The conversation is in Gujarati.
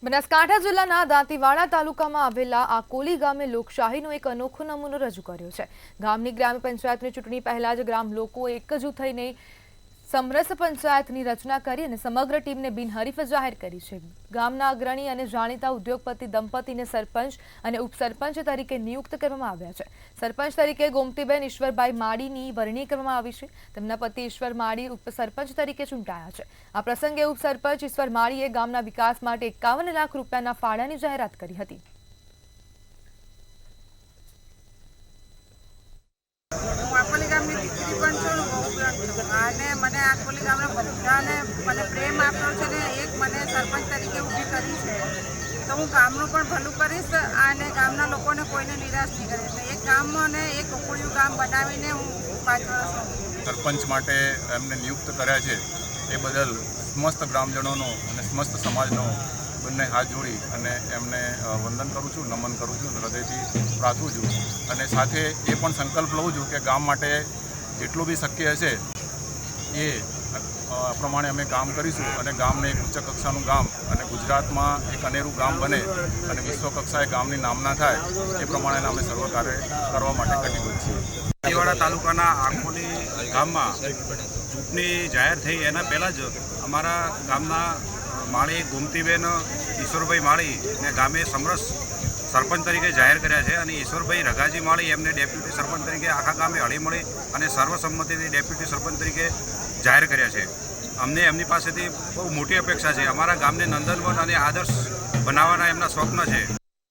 બનાસકાંઠા જિલ્લાના દાંતીવાડા તાલુકામાં આવેલા આકોલી ગામે લોકશાહીનો એક અનોખો નમૂનો રજૂ કર્યો છે। ગામની ગ્રામ પંચાયતની ચૂંટણી પહેલા જ ગ્રામ લોકો એક જૂથ થઈને સમરસ પંચાયતની રચના કરી અને સમગ્ર ટીમને બિનહરીફ જાહેર કરી છે। ગામના અગ્રણી અને જાણીતા ઉદ્યોગપતિ દંપતીને સરપંચ અને ઉપસરપંચ તરીકે નિયુક્ત કરવામાં આવ્યા છે। સરપંચ તરીકે ગોમતીબેન ઈશ્વરભાઈ માળીની વરણી કરવામાં આવી છે। તેમના પતિ ઈશ્વર માળી ઉપસરપંચ તરીકે ચૂંટાયા છે। આ પ્રસંગે ઉપસરપંચ ઈશ્વર માળીએ ગામના વિકાસ માટે 51 લાખ રૂપિયાના ફાળાની જાહેરાત કરી હતી। મને આકોલી ગામના બધાને મને પ્રેમ આપ્યો છે ને એક મને સરપંચ તરીકે ઊભી કરી છે તો હું ગામનું પણ ભલું કરીશ અને ગામના લોકોને કોઈને નિરાશ નહીં કરીશ। એક ગામમાં ને એક ઉકળિયું ગામ બનાવીને હું 5 વર્ષ સરપંચ માટે એમને નિયુક્ત કર્યા છે એ બદલ સમસ્ત ગ્રામજનોનો અને સમસ્ત સમાજનો બંને હાથ જોડી અને એમને વંદન કરું છું, નમન કરું છું, હૃદયથી પ્રાર્થું છું અને સાથે એ પણ સંકલ્પ લઉં છું કે ગામ માટે જેટલું બી શક્ય હશે એ પ્રમાણે અમે કામ કરીશું અને ગામને એક ઉચ્ચ કક્ષાનું ગામ અને ગુજરાતમાં એક અનેરું ગામ બને અને વિશ્વ કક્ષાએ ગામની નામના થાય એ પ્રમાણે અમે સર્વ કાર્ય કરવા માટે કટિબદ્ધ છીએ। દાંતીવાડા તાલુકાના આકોલી ગામમાં ચૂંટણી જાહેર થઈ એના પહેલાં જ અમારા ગામના માળી ગોમતીબેન ઈશ્વરભાઈ માળીને ગામે સમરસ સરપંચ તરીકે જાહેર કર્યા છે અને ઈશ્વરભાઈ રઘાજી માળી એમને ડેપ્યુટી સરપંચ તરીકે આખા ગામે હળીમળી અને સર્વસંમતિથી ડેપ્યુટી સરપંચ તરીકે જાહેર કર્યા છે। અમને એમની પાસેથી બહુ મોટી અપેક્ષા છે। અમારા ગામને નંદનવન અને આદર્શ બનાવવાના એમના સ્વપ્ન છે।